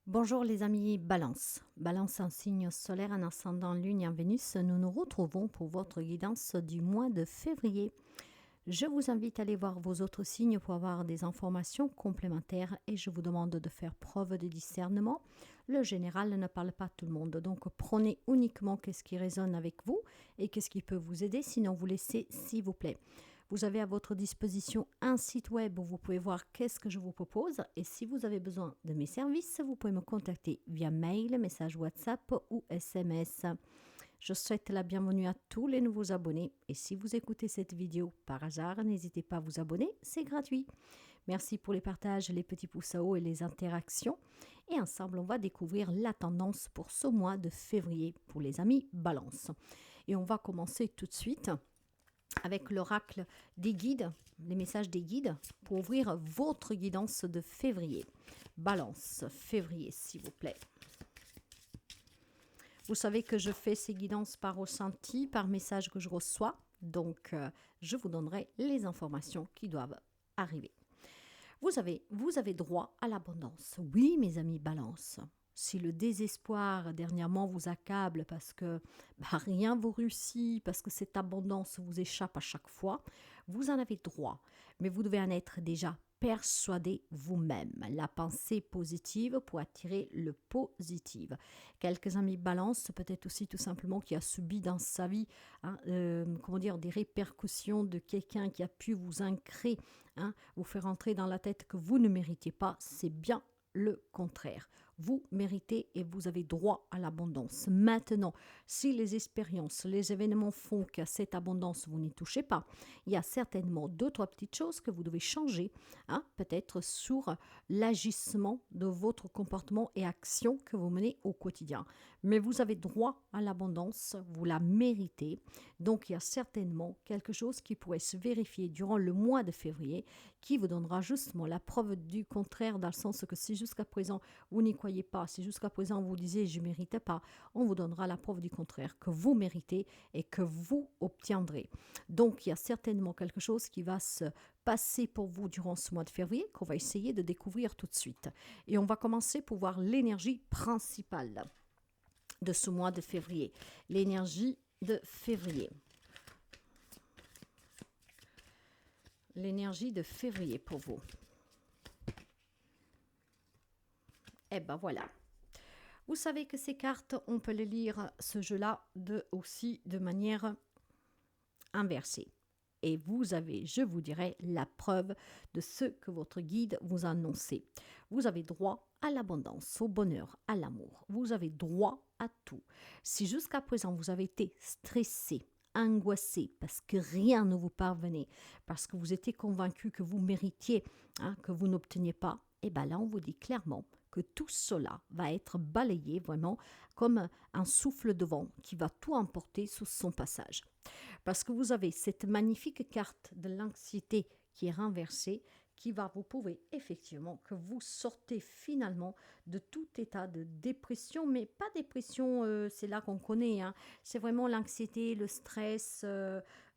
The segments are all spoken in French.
Bonjour les amis Balance. Balance en signe solaire, en ascendant Lune et en Vénus. Nous nous retrouvons pour votre guidance du mois de février. Je vous invite à aller voir vos autres signes pour avoir des informations complémentaires et je vous demande de faire preuve de discernement. Le général ne parle pas à tout le monde, donc prenez uniquement ce qui résonne avec vous et qu'est-ce qui peut vous aider, sinon vous laissez s'il vous plaît. Vous avez à votre disposition un site web où vous pouvez voir qu'est-ce que je vous propose et si vous avez besoin de mes services, vous pouvez me contacter via mail, message WhatsApp ou SMS. Je souhaite la bienvenue à tous les nouveaux abonnés et si vous écoutez cette vidéo par hasard, n'hésitez pas à vous abonner, c'est gratuit. Merci pour les partages, les petits pouces à haut et les interactions. Et ensemble, on va découvrir la tendance pour ce mois de février pour les amis Balance. Et on va commencer tout de suite avec l'oracle des guides, les messages des guides, pour ouvrir votre guidance de février. Balance, février, s'il vous plaît. Vous savez que je fais ces guidances par ressenti, par message que je reçois. Donc, je vous donnerai les informations qui doivent arriver. Vous avez droit à l'abondance. Oui, mes amis Balance. Si le désespoir dernièrement vous accable parce que rien vous réussit, parce que cette abondance vous échappe à chaque fois, vous en avez droit. Mais vous devez en être déjà persuadé vous-même. La pensée positive pour attirer le positif. Quelques amis Balance, peut-être aussi tout simplement qui a subi dans sa vie des répercussions de quelqu'un qui a pu vous ancrer, vous faire entrer dans la tête que vous ne méritez pas, c'est bien le contraire. Vous méritez et vous avez droit à l'abondance. Maintenant, si les expériences, les événements font que cette abondance, vous n'y touchez pas, il y a certainement deux, trois petites choses que vous devez changer, peut-être sur l'agissement de votre comportement et action que vous menez au quotidien. Mais vous avez droit à l'abondance, vous la méritez. Donc, il y a certainement quelque chose qui pourrait se vérifier durant le mois de février qui vous donnera justement la preuve du contraire, dans le sens que si jusqu'à présent vous n'y croyez pas, si jusqu'à présent vous disiez je ne méritais pas, on vous donnera la preuve du contraire, que vous méritez et que vous obtiendrez. Donc il y a certainement quelque chose qui va se passer pour vous durant ce mois de février qu'on va essayer de découvrir tout de suite. Et on va commencer pour voir l'énergie principale de ce mois de février. L'énergie de février. L'énergie de février pour vous. Eh ben voilà. Vous savez que ces cartes, on peut les lire, ce jeu-là, aussi de manière inversée. Et vous avez, je vous dirai, la preuve de ce que votre guide vous a annoncé. Vous avez droit à l'abondance, au bonheur, à l'amour. Vous avez droit à tout. Si jusqu'à présent vous avez été stressé, angoissé parce que rien ne vous parvenait, parce que vous étiez convaincu que vous méritiez, que vous n'obteniez pas, et bien là on vous dit clairement que tout cela va être balayé vraiment comme un souffle de vent qui va tout emporter sous son passage. Parce que vous avez cette magnifique carte de l'anxiété qui est renversée, qui va vous prouver effectivement que vous sortez finalement de tout état de dépression, mais pas dépression, c'est là qu'on connaît, c'est vraiment l'anxiété, le stress,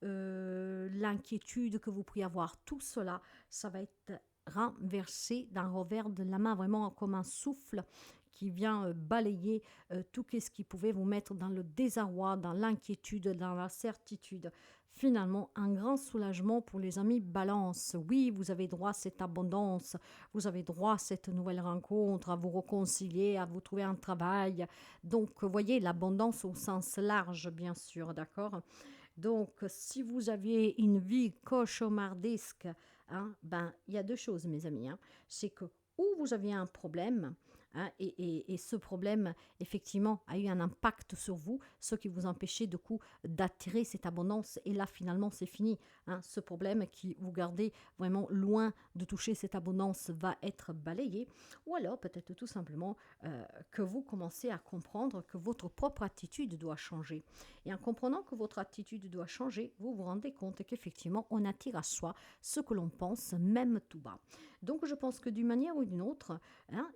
l'inquiétude que vous pourriez avoir, tout cela, ça va être renversé d'un revers de la main, vraiment comme un souffle qui vient balayer tout ce qui pouvait vous mettre dans le désarroi, dans l'inquiétude, dans la certitude. Finalement, un grand soulagement pour les amis Balance. Oui, vous avez droit à cette abondance, vous avez droit à cette nouvelle rencontre, à vous réconcilier, à vous trouver un travail. Donc, vous voyez, l'abondance au sens large, bien sûr, d'accord ? Donc, si vous aviez une vie cauchemardesque, il y a deux choses, mes amis. C'est que ou vous aviez un problème, et ce problème, effectivement, a eu un impact sur vous, ce qui vous empêchait, de coup, d'attirer cette abondance. Et là, finalement, c'est fini. Ce problème qui vous gardez vraiment loin de toucher cette abondance va être balayé. Ou alors, peut-être tout simplement, que vous commencez à comprendre que votre propre attitude doit changer. Et en comprenant que votre attitude doit changer, vous vous rendez compte qu'effectivement, on attire à soi ce que l'on pense, même tout bas. Donc, je pense que d'une manière ou d'une autre,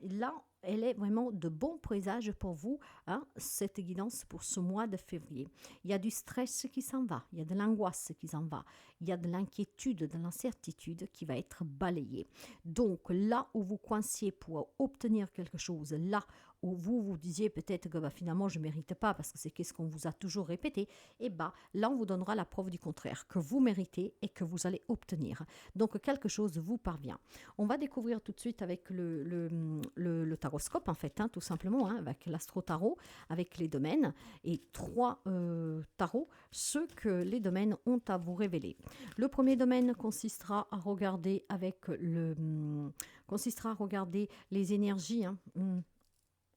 là, elle est vraiment de bons présages pour vous, hein, cette guidance pour ce mois de février. Il y a du stress qui s'en va, il y a de l'angoisse qui s'en va, il y a de l'inquiétude, de l'incertitude qui va être balayée. Donc là où vous coinciez pour obtenir quelque chose, là où vous vous disiez peut-être que finalement je ne mérite pas parce que c'est qu'est-ce qu'on vous a toujours répété, et là on vous donnera la preuve du contraire, que vous méritez et que vous allez obtenir. Donc quelque chose vous parvient. On va découvrir tout de suite avec le taroscope en fait, hein, tout simplement, hein, avec l'astro-tarot, avec les domaines, et 3 tarots, ceux que les domaines ont à vous révéler. Le premier domaine consistera à regarder les énergies, hein,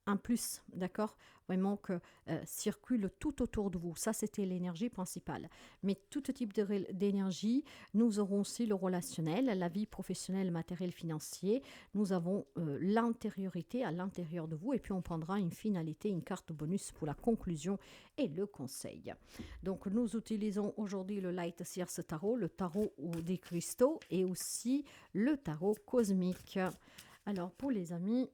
un plus, d'accord, vraiment que circule tout autour de vous. Ça, c'était l'énergie principale. Mais tout type d'énergie, nous aurons aussi le relationnel, la vie professionnelle, matérielle, financier. Nous avons l'intériorité à l'intérieur de vous et puis on prendra une finalité, une carte bonus pour la conclusion et le conseil. Donc, nous utilisons aujourd'hui le Light Seers Tarot, le tarot des cristaux et aussi le tarot cosmique. Alors, pour les amis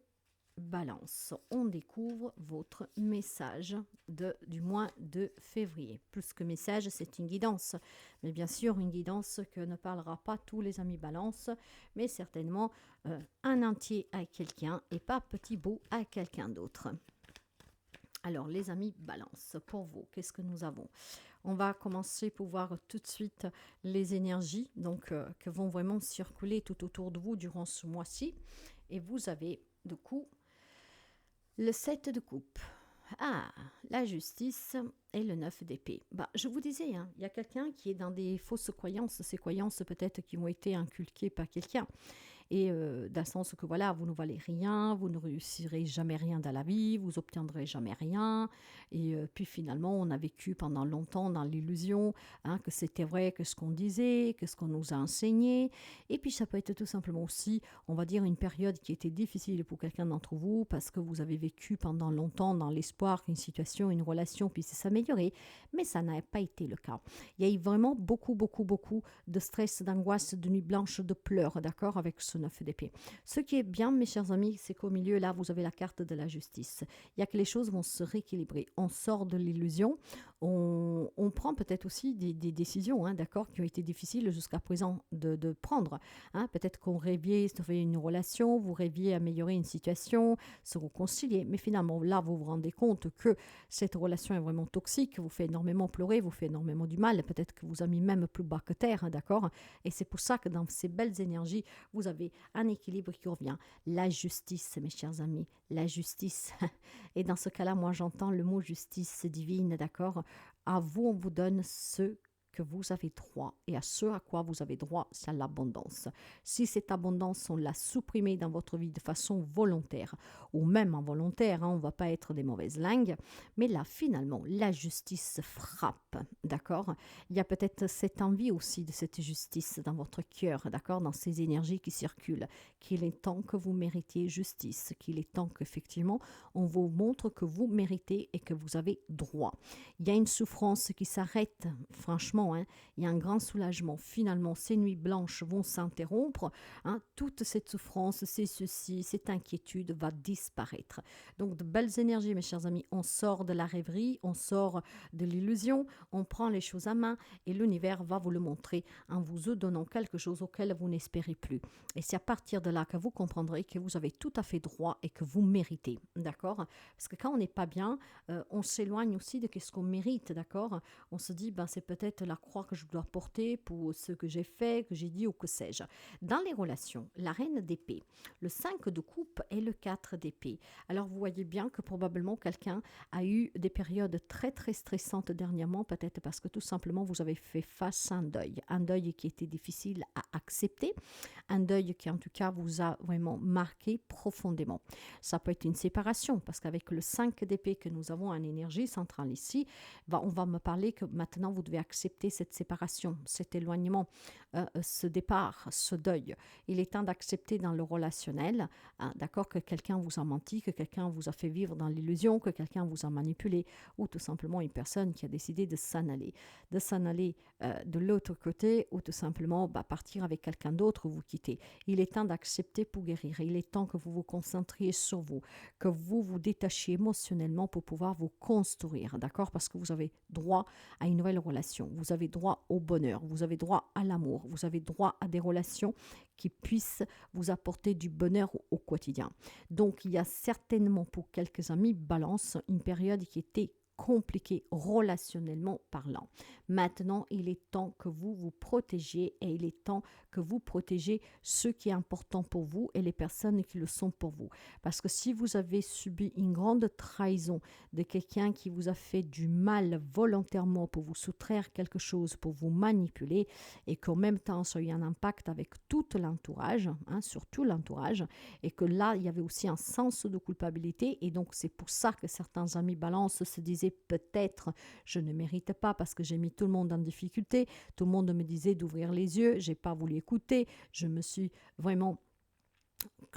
Balance, on découvre votre message du mois de février. Plus que message, c'est une guidance. Mais bien sûr, une guidance que ne parlera pas tous les amis Balance, mais certainement un entier à quelqu'un et pas petit bout à quelqu'un d'autre. Alors, les amis Balance, pour vous, qu'est-ce que nous avons ? On va commencer pour voir tout de suite les énergies donc, que vont vraiment circuler tout autour de vous durant ce mois-ci. Et vous avez, du coup, le 7 de coupe. Ah, la justice et le 9 d'épée. Je vous disais, hein, il y a quelqu'un qui est dans des fausses croyances, ces croyances peut-être qui ont été inculquées par quelqu'un. Et dans le sens que voilà, vous ne valez rien, vous ne réussirez jamais rien dans la vie, vous obtiendrez jamais rien. Et puis finalement, on a vécu pendant longtemps dans l'illusion que c'était vrai que ce qu'on disait, que ce qu'on nous a enseigné. Et puis ça peut être tout simplement aussi, on va dire, une période qui était difficile pour quelqu'un d'entre vous parce que vous avez vécu pendant longtemps dans l'espoir qu'une situation, une relation puisse s'améliorer. Mais ça n'a pas été le cas. Il y a eu vraiment beaucoup de stress, d'angoisse, de nuit blanche, de pleurs, d'accord, avec ce 9 d'épée. Ce qui est bien, mes chers amis, c'est qu'au milieu, là, vous avez la carte de la justice. Il y a que les choses vont se rééquilibrer. On sort de l'illusion, on prend peut-être aussi des décisions, hein, d'accord, qui ont été difficiles jusqu'à présent de prendre. Hein. Peut-être qu'on rêviez sauver une relation, vous rêviez améliorer une situation, se réconcilier, mais finalement, là, vous vous rendez compte que cette relation est vraiment toxique, vous fait énormément pleurer, vous fait énormément du mal, peut-être que vous a mis même plus bas que terre, hein, d'accord. Et c'est pour ça que dans ces belles énergies, vous avez un équilibre qui revient. La justice, mes chers amis, la justice. Et dans ce cas-là, moi, j'entends le mot justice divine, d'accord. À vous, on vous donne ce que vous avez droit et à ce à quoi vous avez droit, c'est l'abondance. Si cette abondance, on l'a supprimée dans votre vie de façon volontaire ou même involontaire, hein, on ne va pas être des mauvaises langues, mais là, finalement, la justice frappe, d'accord. Il y a peut-être cette envie aussi de cette justice dans votre cœur, d'accord, dans ces énergies qui circulent, qu'il est temps que vous méritiez justice, qu'il est temps qu'effectivement, on vous montre que vous méritez et que vous avez droit. Il y a une souffrance qui s'arrête, franchement, hein, il y a un grand soulagement. Finalement, ces nuits blanches vont s'interrompre. Hein, toute cette souffrance, cette inquiétude va disparaître. Donc, de belles énergies, mes chers amis. On sort de la rêverie, on sort de l'illusion, on prend les choses à main et l'univers va vous le montrer en vous donnant quelque chose auquel vous n'espérez plus. Et c'est à partir de là que vous comprendrez que vous avez tout à fait droit et que vous méritez. D'accord ? Parce que quand on n'est pas bien, on s'éloigne aussi de ce qu'on mérite. D'accord ? On se dit, c'est peut-être la croix que je dois porter pour ce que j'ai fait, que j'ai dit ou que sais-je. Dans les relations, la reine d'épée, le 5 de coupe et le 4 d'épée. Alors, vous voyez bien que probablement quelqu'un a eu des périodes très, très stressantes dernièrement, peut-être parce que tout simplement, vous avez fait face à un deuil qui était difficile à accepter, un deuil qui, en tout cas, vous a vraiment marqué profondément. Ça peut être une séparation, parce qu'avec le 5 d'épée que nous avons en énergie centrale ici, on va me parler que maintenant, vous devez accepter d'accepter cette séparation, cet éloignement, ce départ, ce deuil. Il est temps d'accepter dans le relationnel, hein, d'accord, que quelqu'un vous a menti, que quelqu'un vous a fait vivre dans l'illusion, que quelqu'un vous a manipulé, ou tout simplement une personne qui a décidé de s'en aller de l'autre côté, ou tout simplement partir avec quelqu'un d'autre, vous quitter. Il est temps d'accepter pour guérir. Il est temps que vous vous concentriez sur vous, que vous vous détachiez émotionnellement pour pouvoir vous construire, d'accord? Parce que vous avez droit à une nouvelle relation, vous avez droit au bonheur, vous avez droit à l'amour, vous avez droit à des relations qui puissent vous apporter du bonheur au quotidien. Donc, il y a certainement pour quelques amis Balance une période qui était compliqué relationnellement parlant. Maintenant, il est temps que vous vous protégiez et il est temps que vous protégez ce qui est important pour vous et les personnes qui le sont pour vous. Parce que si vous avez subi une grande trahison de quelqu'un qui vous a fait du mal volontairement pour vous soustraire quelque chose, pour vous manipuler et qu'en même temps ça a eu un impact avec tout l'entourage, hein, surtout l'entourage, et que là il y avait aussi un sens de culpabilité et donc c'est pour ça que certains amis Balance se disaient peut-être je ne mérite pas parce que j'ai mis tout le monde en difficulté, tout le monde me disait d'ouvrir les yeux, j'ai pas voulu écouter, je me suis vraiment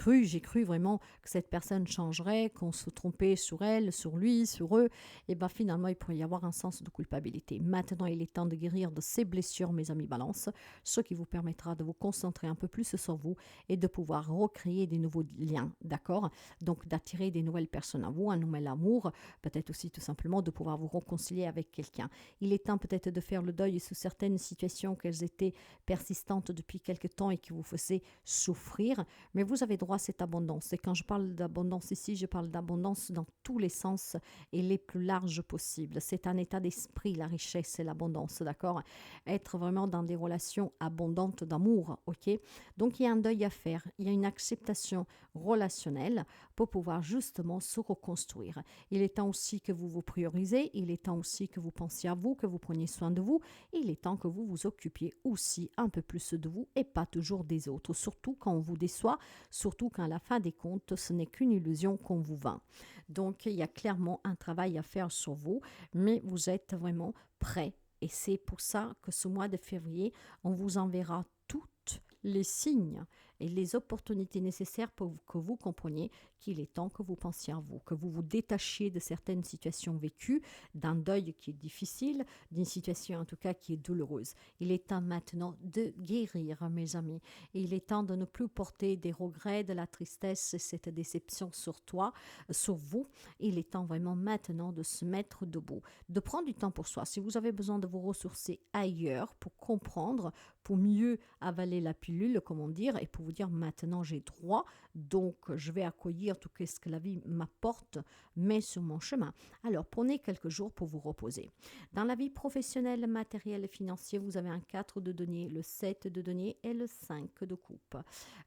j'ai cru vraiment que cette personne changerait, qu'on se trompait sur elle, sur lui, sur eux, et bien finalement il pourrait y avoir un sens de culpabilité. Maintenant il est temps de guérir de ces blessures, mes amis Balance, ce qui vous permettra de vous concentrer un peu plus sur vous et de pouvoir recréer des nouveaux liens, d'accord? Donc d'attirer des nouvelles personnes à vous, un nouvel amour, peut-être aussi tout simplement de pouvoir vous réconcilier avec quelqu'un. Il est temps peut-être de faire le deuil sur certaines situations qu'elles étaient persistantes depuis quelque temps et qui vous faisaient souffrir, mais vous avez droit à cette abondance. Et quand je parle d'abondance ici, je parle d'abondance dans tous les sens et les plus larges possibles. C'est un état d'esprit, la richesse et l'abondance, d'accord? Être vraiment dans des relations abondantes d'amour, ok? Donc il y a un deuil à faire, il y a une acceptation relationnelle pour pouvoir justement se reconstruire. Il est temps aussi que vous vous priorisez, il est temps aussi que vous pensiez à vous, que vous preniez soin de vous, il est temps que vous vous occupiez aussi un peu plus de vous et pas toujours des autres, surtout quand on vous déçoit, surtout qu'à la fin des comptes, ce n'est qu'une illusion qu'on vous vend. Donc, il y a clairement un travail à faire sur vous, mais vous êtes vraiment prêt. Et c'est pour ça que ce mois de février, on vous enverra toutes les signes et les opportunités nécessaires pour que vous compreniez qu'il est temps que vous pensiez à vous, que vous vous détachiez de certaines situations vécues, d'un deuil qui est difficile, d'une situation en tout cas qui est douloureuse. Il est temps maintenant de guérir, mes amis. Et il est temps de ne plus porter des regrets, de la tristesse et cette déception sur toi, sur vous. Il est temps vraiment maintenant de se mettre debout, de prendre du temps pour soi. Si vous avez besoin de vous ressourcer ailleurs pour comprendre, pour mieux avaler la pilule, comment dire, et pour vous dire maintenant j'ai droit, donc je vais accueillir tout ce que la vie m'apporte, mais sur mon chemin. Alors prenez quelques jours pour vous reposer. Dans la vie professionnelle, matérielle et financière, vous avez un 4 de denier, le 7 de denier et le 5 de coupe.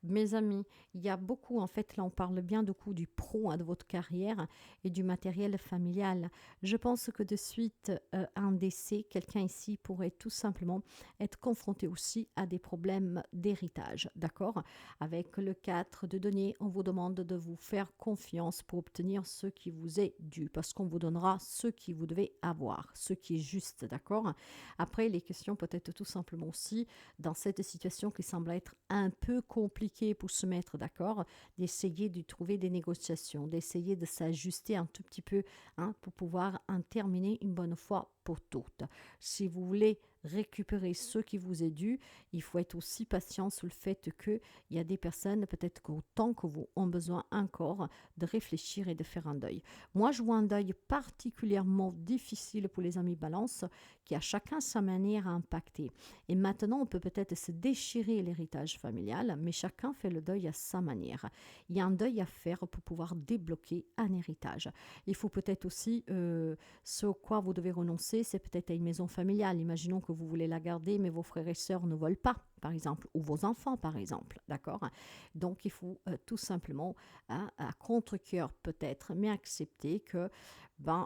Mes amis, il y a beaucoup, en fait, là on parle bien de coup du pro, hein, de votre carrière et du matériel familial. Je pense que de suite, un décès, quelqu'un ici pourrait tout simplement être confronté aussi à des problèmes d'héritage, d'accord? Avec le 4 de denier, on vous demande de vous faire confiance pour obtenir ce qui vous est dû, parce qu'on vous donnera ce qui vous devez avoir, ce qui est juste, d'accord? Après, les questions peut-être tout simplement aussi, dans cette situation qui semble être un peu compliquée pour se mettre d'accord, d'essayer de trouver des négociations, d'essayer de s'ajuster un tout petit peu, hein, pour pouvoir en terminer une bonne fois pour toutes. Si vous voulez récupérer ce qui vous est dû, il faut être aussi patient sur le fait qu'il y a des personnes, peut-être qu'autant que vous, ont besoin encore de réfléchir et de faire un deuil. Moi, je vois un deuil particulièrement difficile pour les amis Balance, qui a chacun sa manière à impacter. Et maintenant, on peut peut-être se déchirer l'héritage familial, mais chacun fait le deuil à sa manière. Il y a un deuil à faire pour pouvoir débloquer un héritage. Il faut peut-être aussi, ce à quoi vous devez renoncer, c'est peut-être à une maison familiale. Imaginons que vous voulez la garder, mais vos frères et sœurs ne veulent pas, par exemple, ou vos enfants, par exemple, d'accord? Donc, il faut tout simplement, à contre-cœur peut-être, mais accepter que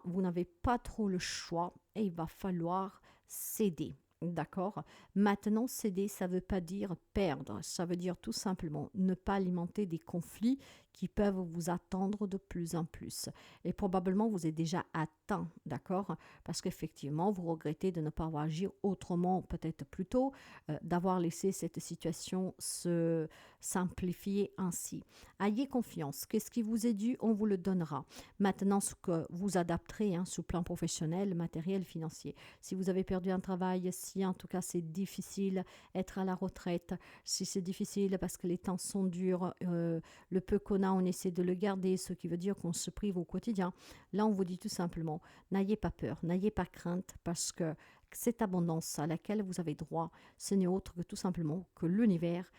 vous n'avez pas trop le choix et il va falloir céder. D'accord? Maintenant, céder, ça ne veut pas dire perdre. Ça veut dire tout simplement ne pas alimenter des conflits qui peuvent vous attendre de plus en plus. Et probablement, vous êtes déjà à atteint, d'accord? Parce qu'effectivement, vous regrettez de ne pas avoir agi autrement, peut-être plus tôt, d'avoir laissé cette situation se simplifier ainsi. Ayez confiance, qu'est-ce qui vous est dû, on vous le donnera. Maintenant, ce que vous adapterez sur le plan professionnel, matériel, financier. Si vous avez perdu un travail, si en tout cas c'est difficile, être à la retraite, si c'est difficile parce que les temps sont durs, le peu qu'on a, on essaie de le garder, ce qui veut dire qu'on se prive au quotidien. Là, on vous dit tout simplement, n'ayez pas peur, n'ayez pas crainte, parce que cette abondance à laquelle vous avez droit, ce n'est autre que tout simplement que l'univers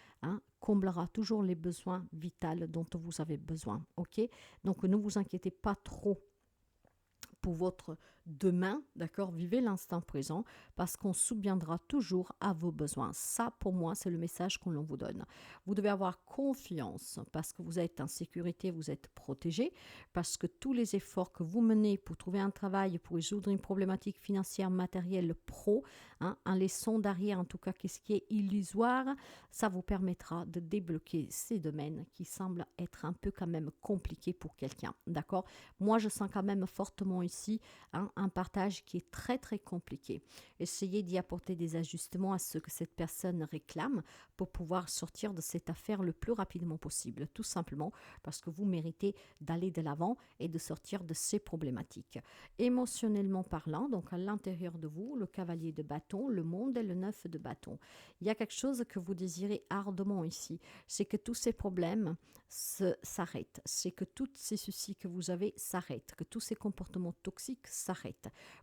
comblera toujours les besoins vitaux dont vous avez besoin. Ok? Donc ne vous inquiétez pas trop pour votre demain, d'accord? Vivez l'instant présent parce qu'on subviendra toujours à vos besoins. Ça, pour moi, c'est le message qu'on vous donne. Vous devez avoir confiance parce que vous êtes en sécurité, vous êtes protégé, parce que tous les efforts que vous menez pour trouver un travail, pour résoudre une problématique financière, matérielle, pro, en laissant derrière, en tout cas, qu'est-ce qui est illusoire, ça vous permettra de débloquer ces domaines qui semblent être un peu quand même compliqués pour quelqu'un, d'accord? Moi, je sens quand même fortement ici un partage qui est très très compliqué. Essayez d'y apporter des ajustements à ce que cette personne réclame pour pouvoir sortir de cette affaire le plus rapidement possible, tout simplement parce que vous méritez d'aller de l'avant et de sortir de ces problématiques. Émotionnellement parlant, donc à l'intérieur de vous, le cavalier de bâton, le monde et le neuf de bâton. Il y a quelque chose que vous désirez ardemment ici, c'est que tous ces problèmes s'arrêtent, c'est que tous ces soucis que vous avez s'arrêtent, que tous ces comportements toxiques s'arrêtent.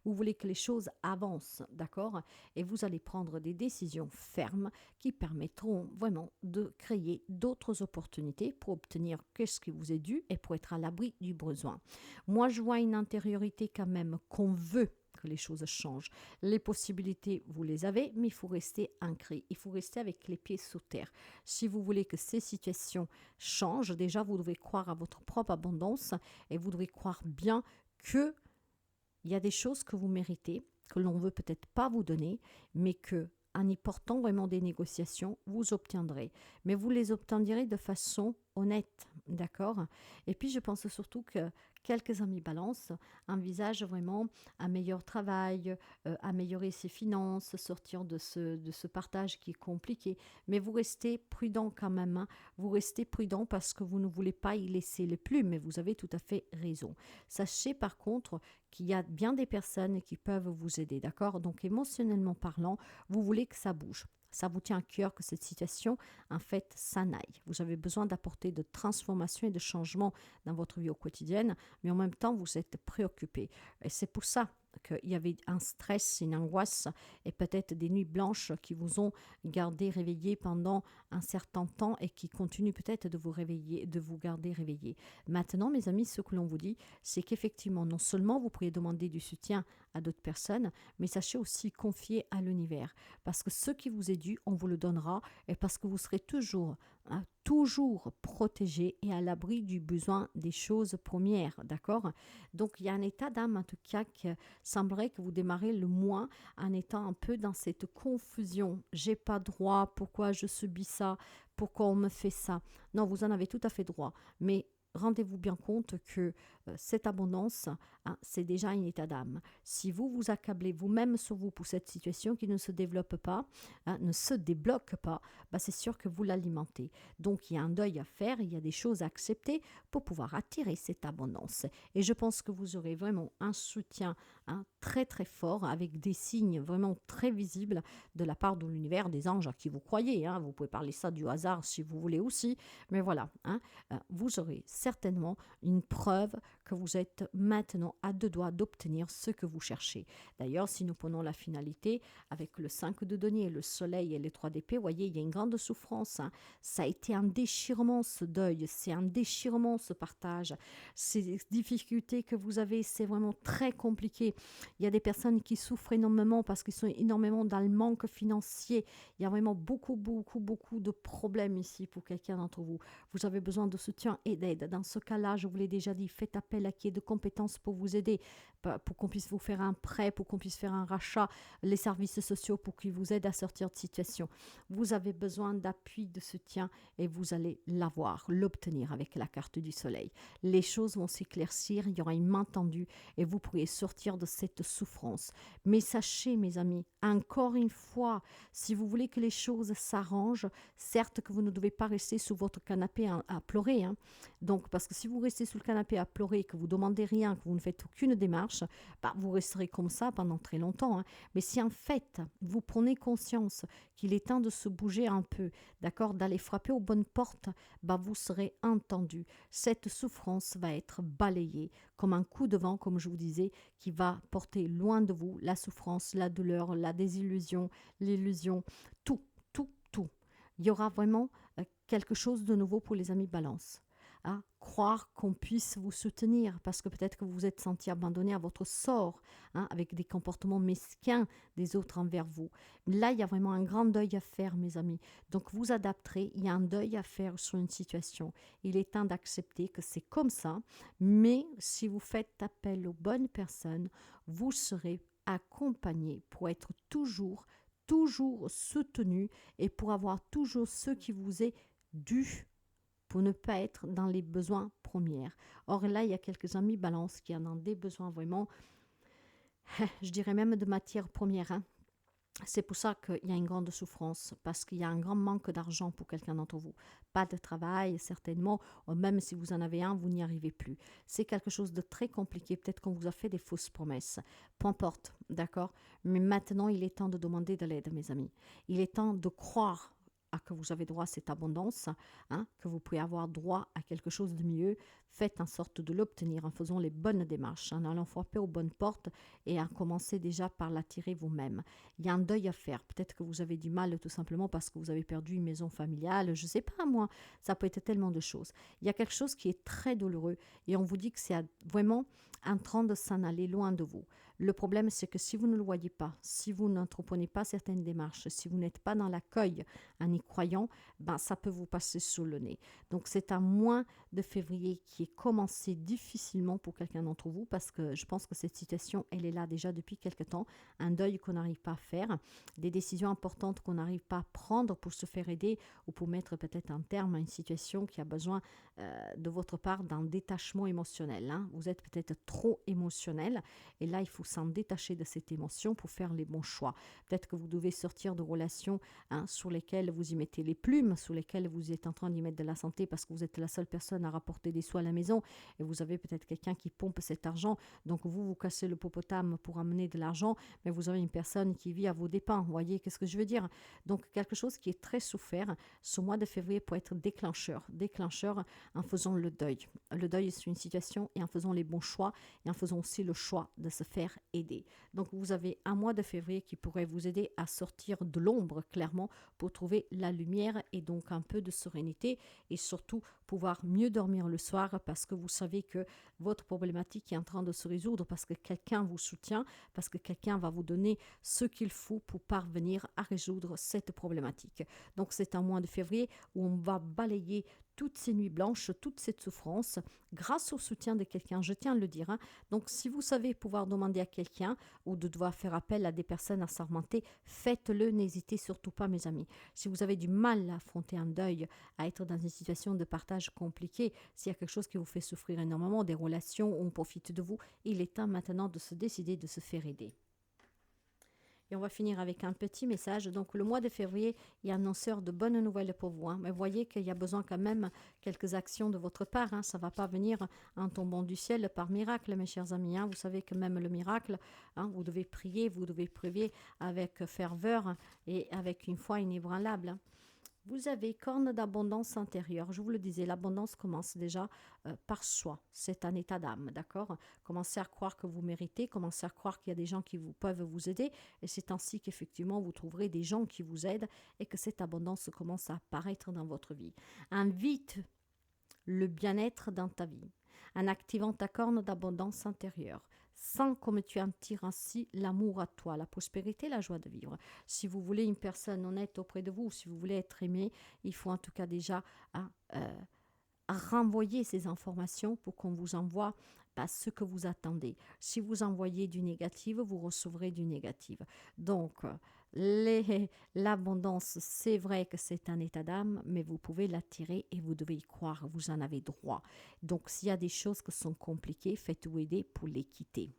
Vous voulez que les choses avancent, d'accord? Et vous allez prendre des décisions fermes qui permettront vraiment de créer d'autres opportunités pour obtenir ce qui vous est dû et pour être à l'abri du besoin. Moi, je vois une intériorité quand même qu'on veut que les choses changent. Les possibilités, vous les avez, mais il faut rester ancré. Il faut rester avec les pieds sous terre. Si vous voulez que ces situations changent, déjà, vous devez croire à votre propre abondance et vous devez croire bien que il y a des choses que vous méritez, que l'on ne veut peut-être pas vous donner, mais que en y portant vraiment des négociations, vous obtiendrez. Mais vous les obtiendrez de façon honnête, d'accord? Et puis, je pense surtout que quelques amis balance envisagent vraiment un meilleur travail, améliorer ses finances, sortir de ce partage qui est compliqué. Mais vous restez prudent quand même. Vous restez prudent parce que vous ne voulez pas y laisser les plumes, mais vous avez tout à fait raison. Sachez par contre qu'il y a bien des personnes qui peuvent vous aider, d'accord? Donc émotionnellement parlant, vous voulez que ça bouge. Ça vous tient à cœur que cette situation, en fait, s'en aille. Vous avez besoin d'apporter de transformation et de changement dans votre vie au quotidien, mais en même temps, vous êtes préoccupé. Et c'est pour ça qu'il y avait un stress, une angoisse et peut-être des nuits blanches qui vous ont gardé réveillé pendant un certain temps et qui continuent peut-être de vous réveiller, de vous garder réveillé. Maintenant, mes amis, ce que l'on vous dit, c'est qu'effectivement, non seulement vous pourriez demander du soutien à d'autres personnes, mais sachez aussi confier à l'univers. Parce que ce qui vous est dû, on vous le donnera et parce que vous serez toujours protégé et à l'abri du besoin des choses premières, d'accord? Donc, il y a un état d'âme, en tout cas, qui semblerait que vous démarrez le mois en étant un peu dans cette confusion. J'ai pas droit, pourquoi je subis ça, pourquoi on me fait ça? Non, vous en avez tout à fait droit, mais rendez-vous bien compte que cette abondance, c'est déjà un état d'âme. Si vous vous accablez vous-même sur vous pour cette situation qui ne se développe pas, ne se débloque pas, c'est sûr que vous l'alimentez. Donc, il y a un deuil à faire, il y a des choses à accepter pour pouvoir attirer cette abondance. Et je pense que vous aurez vraiment un soutien très très fort avec des signes vraiment très visibles de la part de l'univers, des anges à qui vous croyez. Vous pouvez parler ça du hasard si vous voulez aussi, mais voilà, vous aurez certainement une preuve que vous êtes maintenant à deux doigts d'obtenir ce que vous cherchez. D'ailleurs, si nous prenons la finalité avec le 5 de denier, le soleil et les 3 d'épée, vous voyez, il y a une grande souffrance. Ça a été un déchirement, ce deuil, c'est un déchirement, ce partage. Ces difficultés que vous avez, c'est vraiment très compliqué. Il y a des personnes qui souffrent énormément parce qu'ils sont énormément dans le manque financier. Il y a vraiment beaucoup de problèmes ici pour quelqu'un d'entre vous. Vous avez besoin de soutien et d'aide dans ce cas-là, je vous l'ai déjà dit, faites appel à qui est de compétences pour vous aider, pour qu'on puisse vous faire un prêt, pour qu'on puisse faire un rachat, les services sociaux pour qu'ils vous aident à sortir de situation. Vous avez besoin d'appui, de soutien et vous allez l'avoir, l'obtenir avec la carte du soleil. Les choses vont s'éclaircir, il y aura une main tendue et vous pourrez sortir de cette souffrance. Mais sachez, mes amis, encore une fois, si vous voulez que les choses s'arrangent, certes que vous ne devez pas rester sous votre canapé à pleurer. Hein. Donc, parce que si vous restez sous le canapé à pleurer, que vous ne demandez rien, que vous ne faites aucune démarche, vous resterez comme ça pendant très longtemps. Hein. Mais si en fait, vous prenez conscience qu'il est temps de se bouger un peu, d'accord, d'aller frapper aux bonnes portes, vous serez entendu. Cette souffrance va être balayée comme un coup de vent, comme je vous disais, qui va porter loin de vous la souffrance, la douleur, la désillusion, l'illusion, tout, tout, tout. Il y aura vraiment quelque chose de nouveau pour les amis Balance. À croire qu'on puisse vous soutenir parce que peut-être que vous vous êtes senti abandonné à votre sort, avec des comportements mesquins des autres envers vous. Là, il y a vraiment un grand deuil à faire, mes amis. Donc, vous adapterez, il y a un deuil à faire sur une situation. Il est temps d'accepter que c'est comme ça, mais si vous faites appel aux bonnes personnes, vous serez accompagné pour être toujours soutenu et pour avoir toujours ce qui vous est dû pour ne pas être dans les besoins premiers. Or là, il y a quelques amis Balance qui en ont des besoins vraiment, je dirais même de matière première. Hein. C'est pour ça qu'il y a une grande souffrance, parce qu'il y a un grand manque d'argent pour quelqu'un d'entre vous. Pas de travail, certainement, ou même si vous en avez un, vous n'y arrivez plus. C'est quelque chose de très compliqué, peut-être qu'on vous a fait des fausses promesses. Peu importe, d'accord? Mais maintenant, il est temps de demander de l'aide, mes amis. Il est temps de croire que vous avez droit à cette abondance, que vous pouvez avoir droit à quelque chose de mieux. Faites en sorte de l'obtenir en faisant les bonnes démarches, en allant frapper aux bonnes portes et en commencer déjà par l'attirer vous-même. Il y a un deuil à faire. Peut-être que vous avez du mal tout simplement parce que vous avez perdu une maison familiale. Je ne sais pas moi, ça peut être tellement de choses. Il y a quelque chose qui est très douloureux et on vous dit que c'est vraiment en train de s'en aller loin de vous. Le problème, c'est que si vous ne le voyez pas, si vous n'entreprenez pas certaines démarches, si vous n'êtes pas dans l'accueil en y croyant, ça peut vous passer sous le nez. Donc, c'est un mois de février qui est commencé difficilement pour quelqu'un d'entre vous parce que je pense que cette situation, elle est là déjà depuis quelque temps. Un deuil qu'on n'arrive pas à faire, des décisions importantes qu'on n'arrive pas à prendre pour se faire aider ou pour mettre peut-être un terme à une situation qui a besoin de votre part d'un détachement émotionnel. Hein. Vous êtes peut-être trop émotionnel et là, il faut s'en détacher de cette émotion pour faire les bons choix. Peut-être que vous devez sortir de relations sur lesquelles vous y mettez les plumes, sur lesquelles vous êtes en train d'y mettre de la santé parce que vous êtes la seule personne à rapporter des sous à la maison et vous avez peut-être quelqu'un qui pompe cet argent. Donc vous cassez le popotam pour amener de l'argent, mais vous avez une personne qui vit à vos dépens. Vous voyez qu'est-ce que je veux dire? Donc quelque chose qui est très souffert. Ce mois de février peut être déclencheur en faisant le deuil. Le deuil, c'est une situation et en faisant les bons choix et en faisant aussi le choix de se faire aider. Donc vous avez un mois de février qui pourrait vous aider à sortir de l'ombre clairement pour trouver la lumière et donc un peu de sérénité et surtout pouvoir mieux dormir le soir parce que vous savez que votre problématique est en train de se résoudre parce que quelqu'un vous soutient, parce que quelqu'un va vous donner ce qu'il faut pour parvenir à résoudre cette problématique. Donc c'est un mois de février où on va balayer toutes ces nuits blanches, toute cette souffrance, grâce au soutien de quelqu'un, je tiens à le dire. Donc, si vous savez pouvoir demander à quelqu'un ou de devoir faire appel à des personnes assermentées, faites-le, n'hésitez surtout pas, mes amis. Si vous avez du mal à affronter un deuil, à être dans une situation de partage compliquée, s'il y a quelque chose qui vous fait souffrir énormément, des relations où on profite de vous, il est temps maintenant de se décider de se faire aider. Et on va finir avec un petit message. Donc, le mois de février est annonceur de bonnes nouvelles pour vous. Mais voyez qu'il y a besoin quand même quelques actions de votre part. Ça ne va pas venir en tombant du ciel par miracle, mes chers amis. Vous savez que même le miracle, vous devez prier, vous devez prier avec ferveur et avec une foi inébranlable. Vous avez corne d'abondance intérieure. Je vous le disais, l'abondance commence déjà par soi. C'est un état d'âme, d'accord? Commencez à croire que vous méritez, commencez à croire qu'il y a des gens qui peuvent vous aider. Et c'est ainsi qu'effectivement, vous trouverez des gens qui vous aident et que cette abondance commence à apparaître dans votre vie. Invite le bien-être dans ta vie en activant ta corne d'abondance intérieure. Sens comme tu en tires ainsi l'amour à toi, la prospérité, la joie de vivre. Si vous voulez une personne honnête auprès de vous, si vous voulez être aimé, il faut en tout cas déjà renvoyer ces informations pour qu'on vous envoie ce que vous attendez. Si vous envoyez du négatif, vous recevrez du négatif. Donc, l'abondance, c'est vrai que c'est un état d'âme, mais vous pouvez l'attirer et vous devez y croire, vous en avez droit. Donc, s'il y a des choses qui sont compliquées, faites-vous aider pour les quitter.